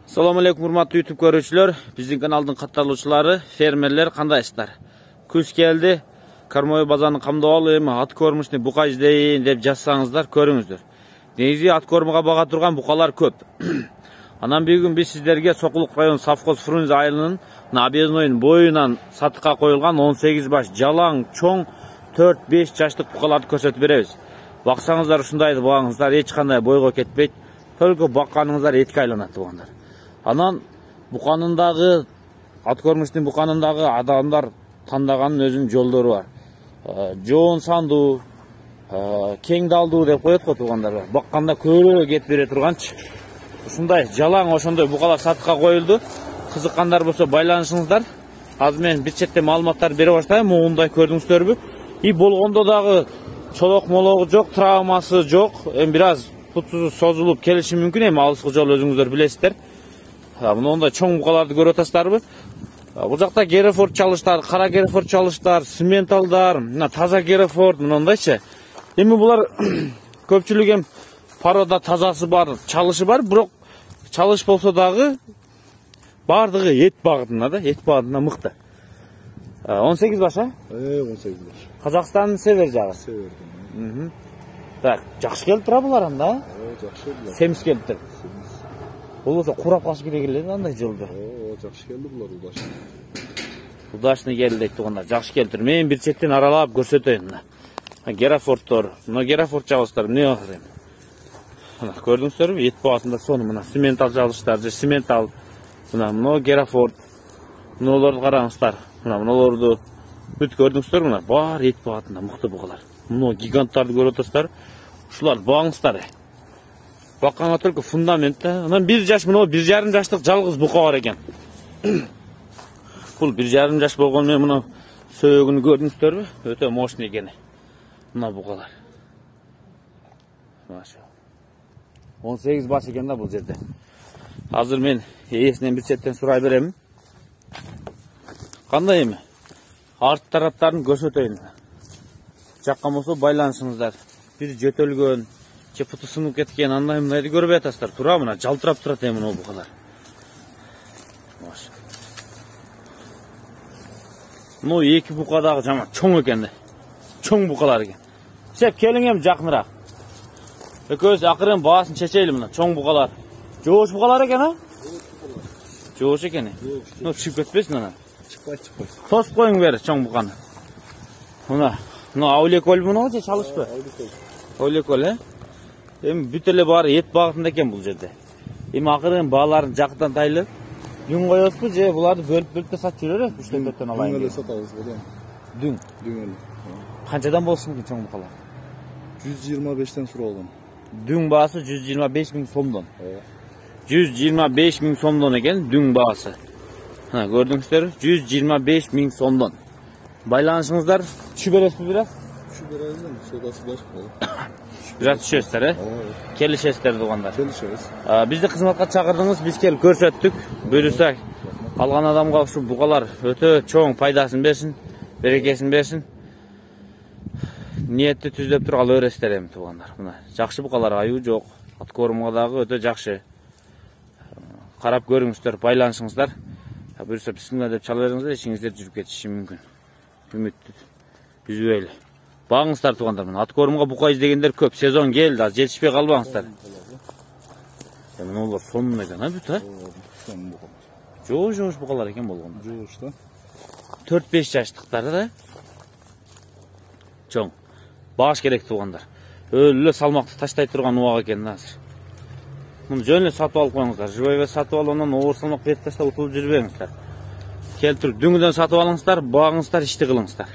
Assalamu alaikum hurmatly YouTube görüşçüler. Bizning kanalдын катталуучулары, фермерлер кандайсыздар? Күз келди. Кармой базарны камдап алып, эми ат көрмүшүн бука издейин деп жазсаңыздар, көрүңүздөр. Негизи ат көрмөгө бага турган букалар көп. Анан бүгүн биз сиздерге Сокулук район совхоз Фрунзе айылынын объездойдун боюнан сатыкка коюлган 18 баш жалаң, чоң 4-5 жаштык букаларды көрсөтүп беребиз. Баксаңыздар ушундайды багыңыздар эч кандай бойго кетпейт. Только бакканыңыздар этке айланат тугандар. Анан буканындагы ат көрмүштүн буканындагы адамдар тандаганын өзүнүн жолдору бар. Жоон сандуу, кең далдуу деп коет го тугандар. Бакканда көрө кетип бере турганчы. Ушундай жалаң ошондой букалар сатыкка коюлду. Кызыккандар болсо байланышыңыздар. Азыр мен бир четте маалыматтар бере баштайм. Мындай көрдүңүздөрбү? И болгондо дагы чолок-мологу жок, травмасы жок. Эми бир аз путсузу созулуп келиши мүмкүн. Эми алыскы жол өзүңүздөр билесиздер. Мындай чоң букаларды көрүп атасыздарбы? Бул жакта Герефорд чалыштар, кара Герефорд чалыштар, Симменталдар, таза Герефорд, мындайчы. Эми булар көпчүлүк эми парода тазасы бар, чалышы бар, бирок чалыш болсо дагы бардыгы эт багытында да, эт багытында мыкты. 18 баш, 18 баш. Казакстандын север жагы. Северден. Так, жакшы келип тура булар анда? Жакшы келди. Семиз келиптир. Бул болсо курап калыш керек эле андай жылды. Жакшы келди булар удачный. Удачный келди дейт тугандар. Жакшы келиптир. Мен бир четтен аралап көрсөтөйүн мына. Герефордтор, мына Герефорд чабыстар эмне бар эми? Мына көрдүңүздөрбү? Эт багатында сону мына Симментал чабыштар, же Симментал. Мына Герефорд. Мыналарды караңыздар. Мыналарды бүт көрдүңүздөр мына бар эт багатында мыкты бугалар. Мына гиганттарды көрүп атасыздар. Ушуларды багыңыздар. Бакканга только фундамент да. Анан 1 жаш мына 1,5 жаштык жалгыз бука бар экен. Бул 1,5 жаш болгон мен мына сөөгүн көрдүңүздөрбү? Өтө мощный экен. Мына букалар. Маша. 18 баш экен да бул жерде. Азыр мен ээсинен бир четтен сурай берем. Кандай эми? Арт тараптарын көрсөтөйүн. Жаккан болсо байланышыңыздар. Бир жөтөлгөн, же путу сынып кеткен андай мындайды көрүп атасыздар. Тура мына жалтырап турат эми мына букалар. Маша. Ну эки бука дагы жаман чоң экен да. Чоң букалар экен. Сеп келиң эми жакыныраак. Экөөбүз акырын баасын чечейли мына чоң букалар. Жоош букалар экен а? Жоош экен. Ну чыгып кетпесин анан. Чыкпайт. Тосуп коюң бери чоң буканы. Мына аулекол мына же чалышпы? Аулекол, Эми бүт эле баары эт багытында экен бул жерде. Эми акырын бааларын жакындан тайлып, дүң коёбузбу же буларды бөлүп сатып жүрөрбү? 3-4төн алайын. Дүң эле сатабыз го. Дүң. Дүң эле. Канчадан болушу мүмкүн чоң букалар? 125тен суралган. Дүң баасы 125 000 сомдон. 125 000 сомдон экен дүң баасы. Көрдүңүздөр, 125 000 сомдон. Байланышыңыздар түшүп бересизби бир аз? Түшүп беребиз, содасы бар. Бир аз түшөсүздөр, келишесиздер тугандар. Келишебиз. Бизди кызматка чакырдыңыз, биз келип көрсөттүк. Буюрса алган адамга ушу букалар өтө чоң пайдасын берсин, берекесин берсин. Ниетти түздөп туруп ала бересиздер эми тугандар. Мына жакшы букалар, аюу жок. Ат көрмөгө дагы өтө жакшы. Карап көрүңүздөр, байланышыңыздар. Буюрса бисмилла деп чала бериңиздер, ишиңиздер жүрүп кетиши мүмкүн. Үмүттү үзбөйлү. Багыңыздар тугандар, мына ат көрмөгө бука издегендер көп. Сезон келди, аз жетишпей калбаңыздар. Мына олар сонун экен, бүт а? Жоош букалар экен болгон. Жоош да. 4-5 жаштыктар да. Чоң. Багыш керек тугандар. Өлө салмакты таштай турган убак экен азыр. Муну жөн эле сатып алып коюңуздар. Жыбай сатып алып, анан оор салмак берип таштап утулуп жүрбөңүздөр. Келтирип дүңүдөн сатып алыңыздар, багыңыздар, ишти кылыңыздар.